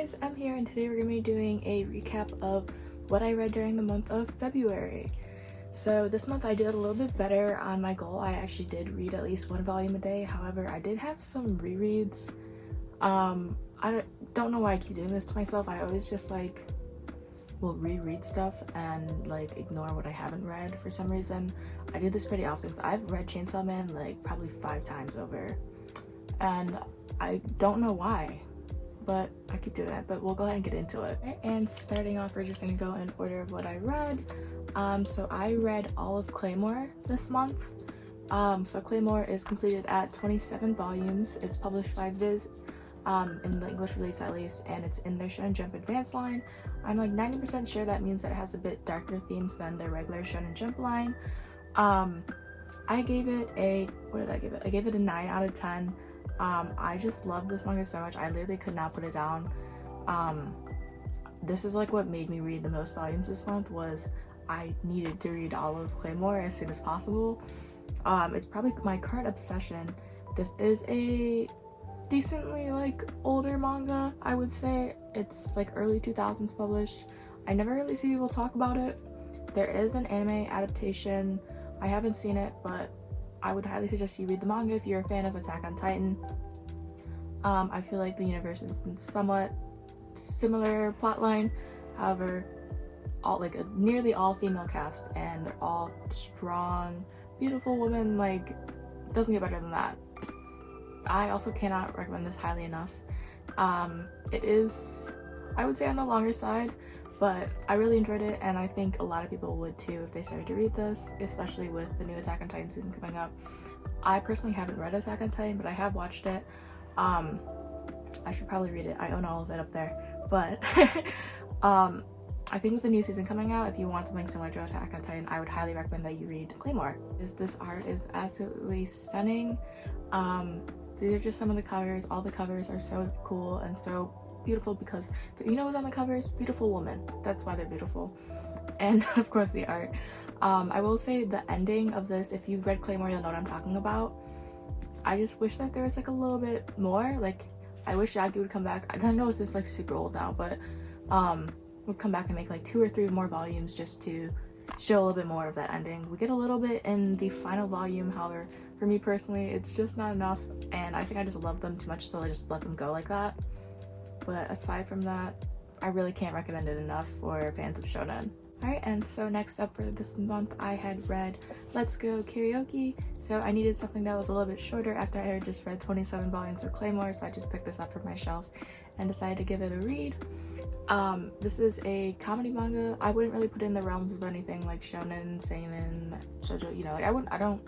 guys, I'm here and today we're going to be doing a recap of what I read during the month of February. So this month I did a little bit better on my goal. I actually did read at least one volume a day. However, I did have some rereads. I don't know why I keep doing this to myself. I always just will reread stuff and ignore what I haven't read for some reason. I do this pretty often because I've read Chainsaw Man probably 5 times over. And I don't know why, but I keep doing that. But we'll go ahead and get into it. And starting off, we're just gonna go in order of what I read. So I read all of Claymore this month. So Claymore is completed at 27 volumes. It's published by Viz, in the English release at least, and it's in their Shonen Jump Advanced line. I'm 90% sure that means that it has a bit darker themes than their regular Shonen Jump line. I gave it a, what did I give it? I gave it a 9 out of 10. I just love this manga so much. I literally could not put it down. This is what made me read the most volumes this month. Was I needed to read all of Claymore as soon as possible. It's probably my current obsession. This is a decently older manga, I would say. It's early 2000s published. I never really see people talk about it. There is an anime adaptation. I haven't seen it, but I would highly suggest you read the manga if you're a fan of Attack on Titan. I feel like the universe is in somewhat similar plotline. However, nearly all female cast, and they're all strong, beautiful women. Doesn't get better than that. I also cannot recommend this highly enough. It is, I would say, on the longer side, but I really enjoyed it, and I think a lot of people would too if they started to read this, especially with the new Attack on Titan season coming up. I personally haven't read Attack on Titan, but I have watched it. I should probably read it. I own all of it up there. But I think with the new season coming out, if you want something similar to Attack on Titan, I would highly recommend that you read Claymore. This art is absolutely stunning. These are just some of the covers. All the covers are so cool and so beautiful because you know who's on the covers? Beautiful woman. That's why they're beautiful. And of course the art. I will say the ending of this, if you've read Claymore, you'll know what I'm talking about. I just wish that there was a little bit more. I wish Jackie would come back. I know it's just super old now, but would come back and make 2 or 3 more volumes just to show a little bit more of that ending. We get a little bit in the final volume, however, for me personally, it's just not enough, and I think I just love them too much, so I just let them go like that. But aside from that, I really can't recommend it enough for fans of shonen. Alright, and so next up for this month, I had read Let's Go Karaoke. So I needed something that was a little bit shorter after I had just read 27 volumes of Claymore, so I just picked this up from my shelf and decided to give it a read. This is a comedy manga. I wouldn't really put it in the realms of anything like shonen, seinen, shoujo, I don't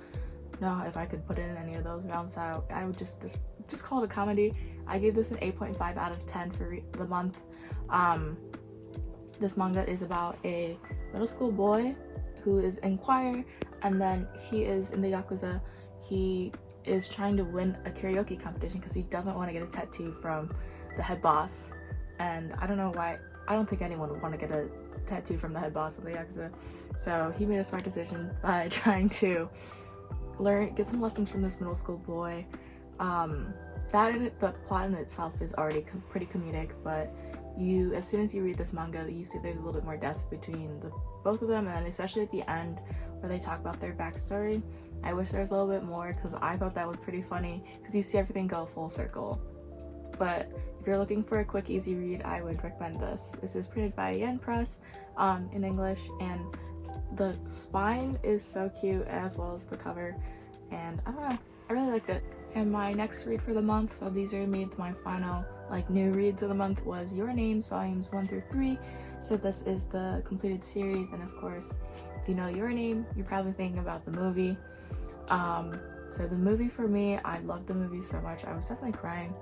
know if I could put it in any of those realms. So I would just call it a comedy. I gave this an 8.5 out of 10 for the month. This manga is about a middle school boy who is in choir, and then he is in the Yakuza. He is trying to win a karaoke competition because he doesn't want to get a tattoo from the head boss. And I don't know why. I don't think anyone would want to get a tattoo from the head boss of the Yakuza. So he made a smart decision by trying to get some lessons from this middle school boy. The plot in itself is already pretty comedic, but as soon as you read this manga, you see there's a little bit more depth between both of them, and especially at the end where they talk about their backstory. I wish there was a little bit more because I thought that was pretty funny because you see everything go full circle. But if you're looking for a quick, easy read, I would recommend this. This is printed by Yen Press in English, and the spine is so cute as well as the cover, and I don't know, I really liked it. And my next read for the month, so these are my final new reads of the month, was Your Names volumes 1 through 3. So this is the completed series, and of course, if you know Your Name, you're probably thinking about the movie. So the movie, for me, I loved the movie so much. I was definitely crying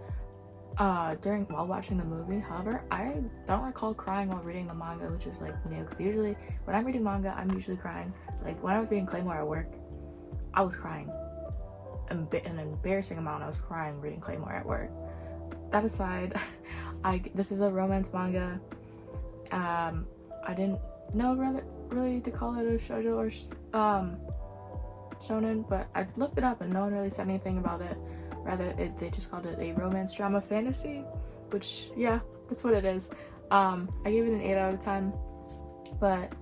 while watching the movie. However, I don't recall crying while reading the manga, which is new, because usually when I'm reading manga, I'm usually crying. When I was reading Claymore at work, I was crying. An embarrassing amount. I was crying reading Claymore at work. That aside, this is a romance manga. I didn't know really to call it a shoujo or shonen, but I looked it up and no one really said anything about it. Rather, they just called it a romance drama fantasy. which, yeah, that's what it is. I gave it an 8 out of 10, but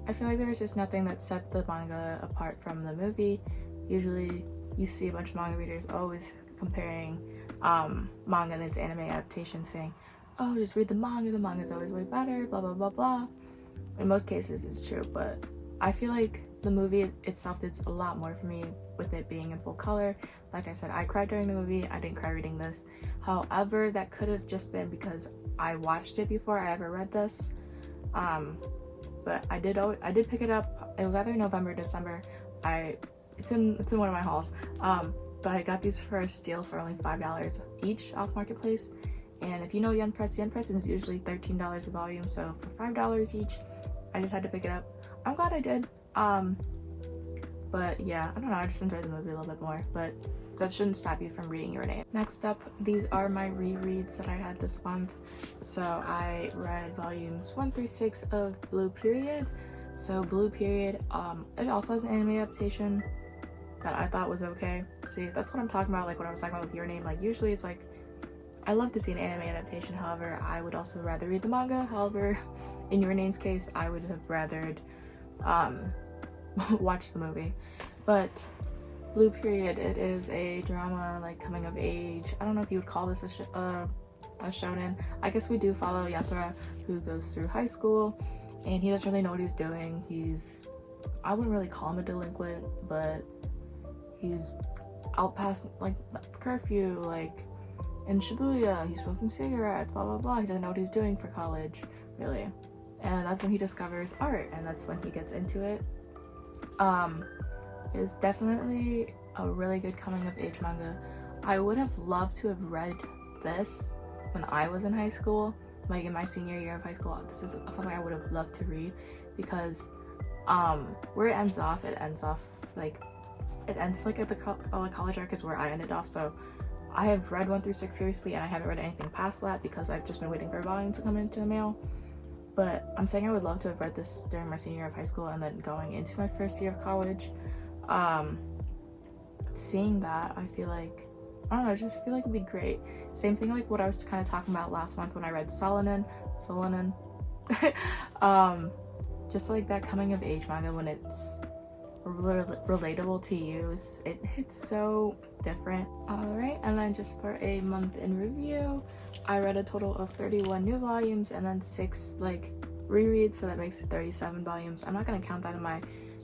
I feel like there was just nothing that set the manga apart from the movie. Usually you see a bunch of manga readers always comparing manga and its anime adaptation, saying, oh, just read the manga's always way better, blah blah blah blah. In most cases it's true, but I feel like the movie itself did a lot more for me with it being in full color. Like I said, I cried during the movie, I didn't cry reading this. However, that could have just been because I watched it before I ever read this. But I did pick it up. It was either November or December. It's in one of my hauls. But I got these for a steal for only $5 each off Marketplace. And if you know Yen Press is usually $13 a volume, so for $5 each, I just had to pick it up. I'm glad I did. But yeah, I don't know, I just enjoyed the movie a little bit more, but that shouldn't stop you from reading Your Name. Next up, these are my rereads that I had this month. So I read volumes 1 through 6 of Blue Period. So Blue Period, it also has an anime adaptation that I thought was okay. See, that's what I'm talking about, like what I was talking about with Your Name. Like usually it's like, I love to see an anime adaptation, however, I would also rather read the manga. However, in Your Name's case, I would have rathered watch the movie. But Blue Period, it is a drama, like coming of age. I don't know if you would call this a shonen. I guess we do follow Yatra, who goes through high school, and he doesn't really know what he's doing. I wouldn't really call him a delinquent, but he's out past like curfew, like in Shibuya, he's smoking cigarettes, blah blah blah. He doesn't know what he's doing for college, really. And that's when he discovers art, and that's when he gets into it. It's definitely a really good coming of age manga. I would have loved to have read this when I was in high school, like in my senior year of high school. This is something I would have loved to read, because where it ends off like at the college arc is where I ended off. So I have read 1 through 6 previously, and I haven't read anything past that because I've just been waiting for a volume to come into the mail. But I'm saying I would love to have read this during my senior year of high school and then going into my first year of college. Seeing that, I feel like, I don't know, I just feel like it'd be great. Same thing like what I was kind of talking about last month when I read Solanin. Just like that coming of age manga when it's relatable to you, it hits so different. Alright, and then just for a month in review, I read a total of 31 new volumes and then 6 like rereads, so that makes it 37 volumes. I'm not going to count that in my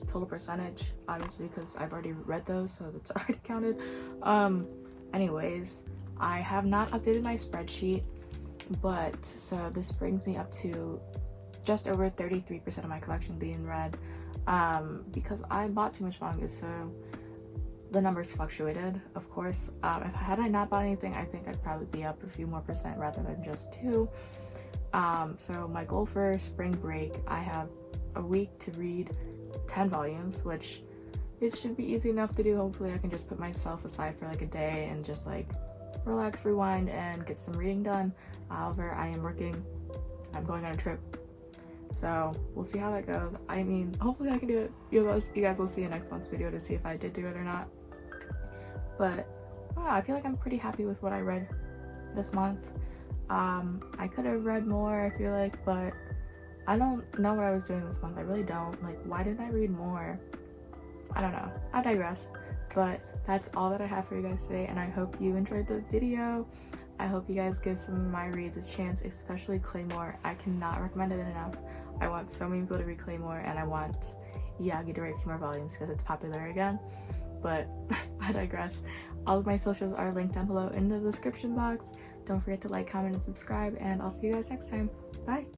total percentage, obviously, because I've already read those, so that's already counted. Anyways, I have not updated my spreadsheet, but so this brings me up to just over 33% of my collection being read, because I bought too much manga, so the numbers fluctuated, of course. Had I not bought anything, I think I'd probably be up a few more percent rather than just 2. So my goal for spring break, I have a week to read 10 volumes, which it should be easy enough to do. Hopefully I can just put myself aside for like a day and just like relax, rewind, and get some reading done. However, I'm going on a trip, so we'll see how that goes. I mean, hopefully I can do it. You guys will see in next month's video to see if I did do it or not. But I don't know, I feel like I'm pretty happy with what I read this month. I could have read more, I feel like, but I don't know what I was doing this month. I really don't. Like, why didn't I read more? I don't know. I digress. But that's all that I have for you guys today, and I hope you enjoyed the video. I hope you guys give some of my reads a chance, especially Claymore. I cannot recommend it enough. I want so many people to read Claymore, and I want Yagi to write a few more volumes because it's popular again. But I digress. All of my socials are linked down below in the description box. Don't forget to like, comment, and subscribe, and I'll see you guys next time. Bye!